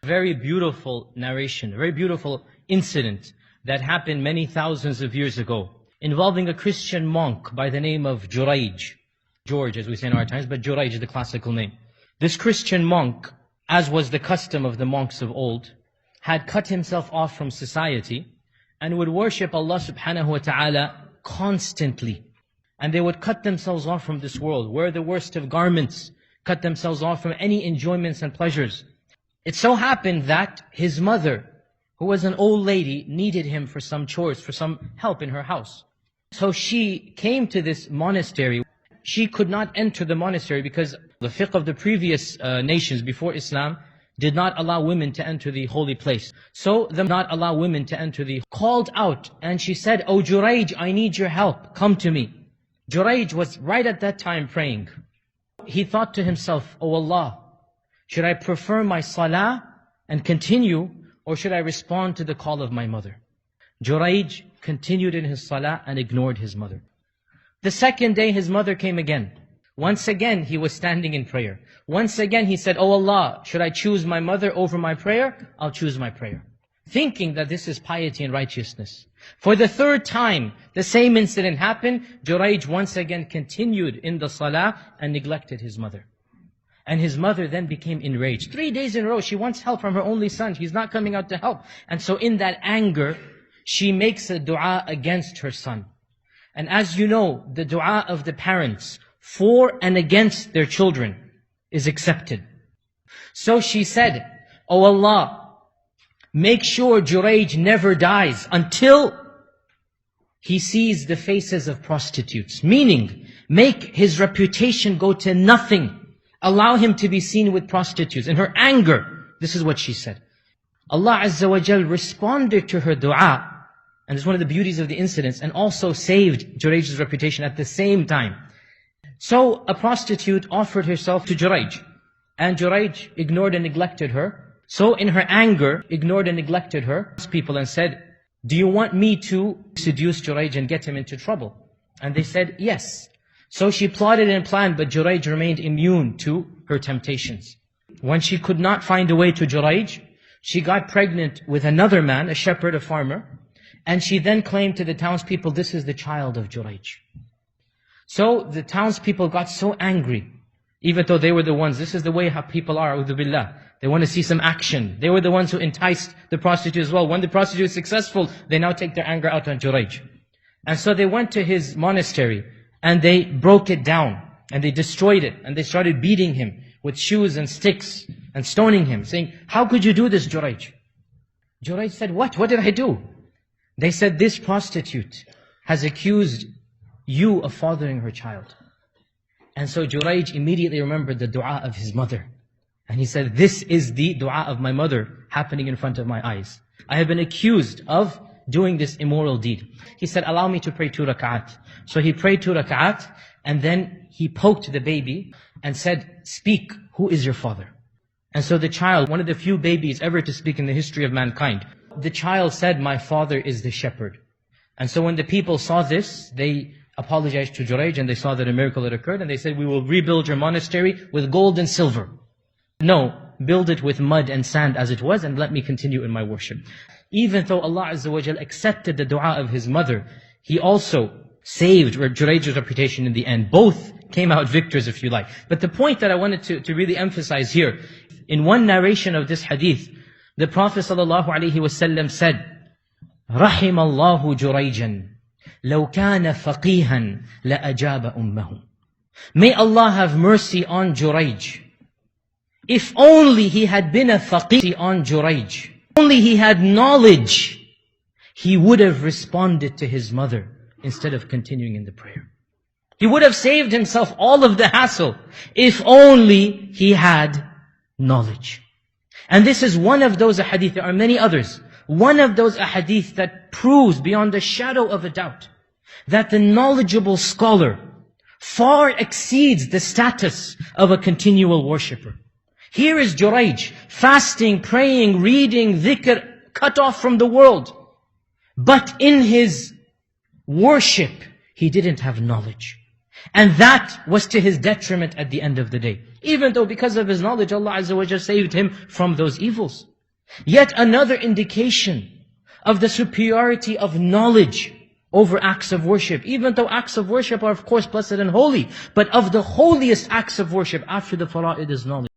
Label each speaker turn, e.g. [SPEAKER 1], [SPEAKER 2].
[SPEAKER 1] Very beautiful narration, a very beautiful incident that happened many thousands of years ago, involving a Christian monk by the name of Jurayj. George, as we say in our times, but Jurayj is the classical name. This Christian monk, as was the custom of the monks of old, had cut himself off from society and would worship Allah subhanahu wa ta'ala constantly. And they would cut themselves off from this world, wear the worst of garments, cut themselves off from any enjoyments and pleasures. It so happened that his mother, who was an old lady, needed him for some chores, for some help in her house. So she came to this monastery. She could not enter the monastery because the fiqh of the previous nations before Islam did not allow women to enter the holy place. So they did not allow women to enter called out and she said, "Oh Jurayj, I need your help, come to me." Jurayj was right at that time praying. He thought to himself, "Oh Allah, should I prefer my salah and continue, or should I respond to the call of my mother?" Jurayj continued in his salah and ignored his mother. The second day his mother came again. Once again he was standing in prayer. Once again he said, "Oh Allah, should I choose my mother over my prayer? I'll choose my prayer." Thinking that this is piety and righteousness. For the third time, the same incident happened. Jurayj once again continued in the salah and neglected his mother. And his mother then became enraged. 3 days in a row, she wants help from her only son. He's not coming out to help. And so in that anger, she makes a dua against her son. And as you know, the dua of the parents for and against their children is accepted. So she said, "Oh Allah, make sure Jurayj never dies until he sees the faces of prostitutes." Meaning, make his reputation go to nothing. Allow him to be seen with prostitutes. In her anger, this is what she said. Allah Azza wa Jal responded to her dua, and it's one of the beauties of the incidents, and also saved Jurayj's reputation at the same time. So a prostitute offered herself to Jurayj, and Jurayj ignored and neglected her. So in her anger, ignored and neglected her people and said, "Do you want me to seduce Jurayj and get him into trouble?" And they said, "Yes." So she plotted and planned, but Jurayj remained immune to her temptations. When she could not find a way to Jurayj, she got pregnant with another man, a shepherd, a farmer, and she then claimed to the townspeople, "This is the child of Jurayj." So the townspeople got so angry, even though they were the ones, this is the way how people are, a'udhu billah. They want to see some action. They were the ones who enticed the prostitute as well. When the prostitute is successful, they now take their anger out on Jurayj. And so they went to his monastery, and they broke it down, and they destroyed it, and they started beating him with shoes and sticks, and stoning him, saying, "How could you do this, Jurayj?" Jurayj said, What did I do?" They said, "This prostitute has accused you of fathering her child." And so Jurayj immediately remembered the dua of his mother. And he said, "This is the dua of my mother happening in front of my eyes. I have been accused of doing this immoral deed." He said, "Allow me to pray 2 rak'at. So he prayed 2 rak'at, and then he poked the baby and said, "Speak, who is your father?" And so the child, one of the few babies ever to speak in the history of mankind, the child said, "My father is the shepherd." And so when the people saw this, they apologized to Jurayj, and they saw that a miracle had occurred, and they said, "We will rebuild your monastery with gold and silver." "No, build it with mud and sand as it was, and let me continue in my worship." Even though Allah Azza wa Jal accepted the dua of his mother, He also saved Jurayj's reputation in the end. Both came out victors, if you like. But the point that I wanted to really emphasize here, in one narration of this hadith, the Prophet ﷺ said, رحم الله جريجا لو كان فقيها لأجاب أمه. May Allah have mercy on Jurayj. If only he had been a faqih on Jurayj, only he had knowledge, he would have responded to his mother instead of continuing in the prayer. He would have saved himself all of the hassle if only he had knowledge. And this is one of those ahadith, there are many others, one of those ahadith that proves beyond a shadow of a doubt that the knowledgeable scholar far exceeds the status of a continual worshipper. Here is Jurayj, fasting, praying, reading, dhikr, cut off from the world. But in his worship, he didn't have knowledge. And that was to his detriment at the end of the day. Even though because of his knowledge, Allah Azza wa Jalla saved him from those evils. Yet another indication of the superiority of knowledge over acts of worship. Even though acts of worship are of course blessed and holy, but of the holiest acts of worship after the fara'id is knowledge.